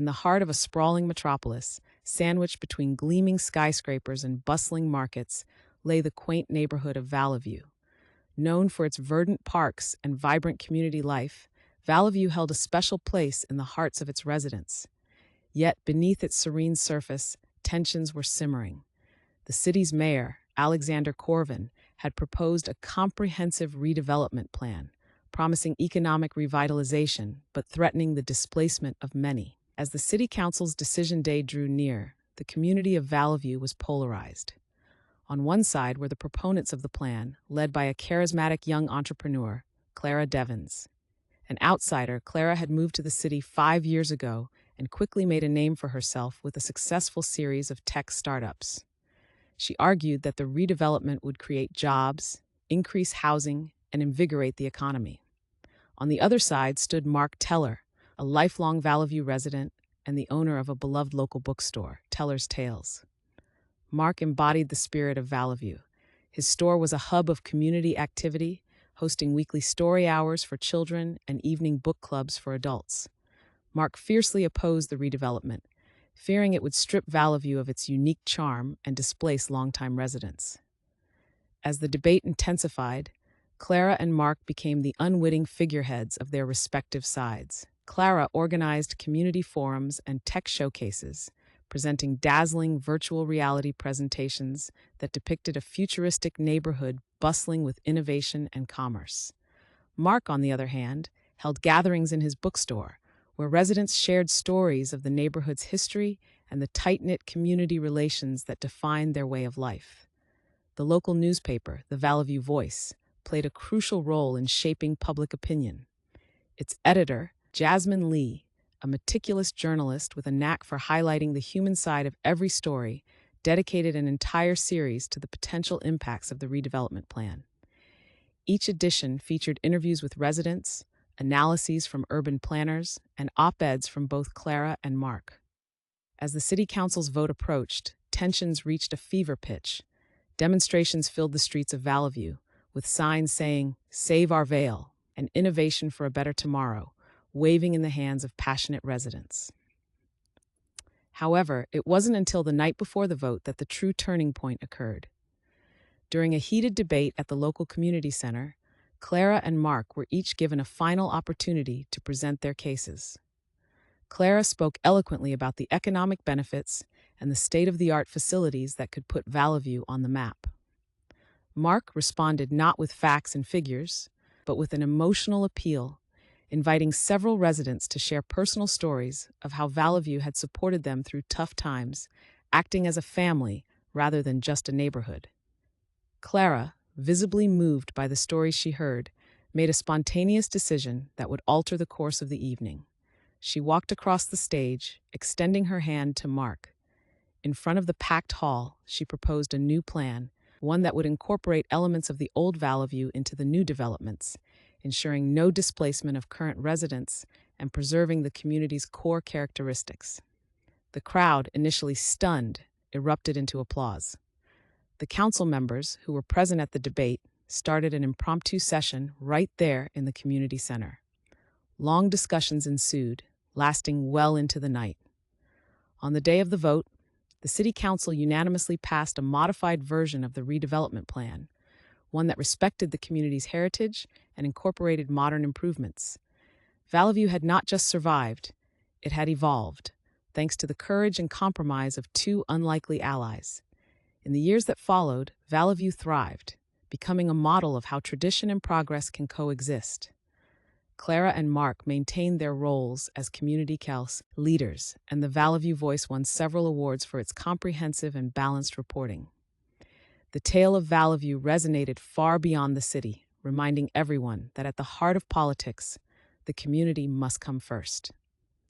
In the heart of a sprawling metropolis, sandwiched between gleaming skyscrapers and bustling markets, lay the quaint neighborhood of Valeview. Known for its verdant parks and vibrant community life, Valeview held a special place in the hearts of its residents. Yet, beneath its serene surface, tensions were simmering. The city's mayor, Alexander Corvin, had proposed a comprehensive redevelopment plan, promising economic revitalization but threatening the displacement of many. As the city council's decision day drew near, the community of Valeview was polarized. On one side were the proponents of the plan, led by a charismatic young entrepreneur, Clara Devins. An outsider, Clara had moved to the city 5 years ago and quickly made a name for herself with a successful series of tech startups. She argued that the redevelopment would create jobs, increase housing, and invigorate the economy. On the other side stood Mark Teller, a lifelong Valeview resident and the owner of a beloved local bookstore, Teller's Tales. Mark embodied the spirit of Valeview. His store was a hub of community activity, hosting weekly story hours for children and evening book clubs for adults. Mark fiercely opposed the redevelopment, fearing it would strip Valeview of its unique charm and displace longtime residents. As the debate intensified, Clara and Mark became the unwitting figureheads of their respective sides. Clara organized community forums and tech showcases, presenting dazzling virtual reality presentations that depicted a futuristic neighborhood bustling with innovation and commerce. Mark, on the other hand, held gatherings in his bookstore, where residents shared stories of the neighborhood's history and the tight-knit community relations that defined their way of life. The local newspaper, the Valeview Voice, played a crucial role in shaping public opinion. Its editor, Jasmine Lee, a meticulous journalist with a knack for highlighting the human side of every story, dedicated an entire series to the potential impacts of the redevelopment plan. Each edition featured interviews with residents, analyses from urban planners, and op-eds from both Clara and Mark. As the city council's vote approached, tensions reached a fever pitch. Demonstrations filled the streets of Valeview, with signs saying, "Save our Vale," and "Innovation for a Better Tomorrow," waving in the hands of passionate residents. However, it wasn't until the night before the vote that the true turning point occurred. During a heated debate at the local community center, Clara and Mark were each given a final opportunity to present their cases. Clara spoke eloquently about the economic benefits and the state-of-the-art facilities that could put Valeview on the map. Mark responded not with facts and figures, but with an emotional appeal, inviting several residents to share personal stories of how Valeview had supported them through tough times, acting as a family rather than just a neighborhood. Clara, visibly moved by the stories she heard, made a spontaneous decision that would alter the course of the evening. She walked across the stage, extending her hand to Mark. In front of the packed hall, she proposed a new plan, one that would incorporate elements of the old Valeview into the new developments, ensuring no displacement of current residents and preserving the community's core characteristics. The crowd, initially stunned, erupted into applause. The council members, who were present at the debate, started an impromptu session right there in the community center. Long discussions ensued, lasting well into the night. On the day of the vote, the city council unanimously passed a modified version of the redevelopment plan, one that respected the community's heritage and incorporated modern improvements. Valeview had not just survived, it had evolved, thanks to the courage and compromise of two unlikely allies. In the years that followed, Valeview thrived, becoming a model of how tradition and progress can coexist. Clara and Mark maintained their roles as community council leaders, and the Valeview Voice won several awards for its comprehensive and balanced reporting. The tale of Valeview resonated far beyond the city, reminding everyone that at the heart of politics, the community must come first.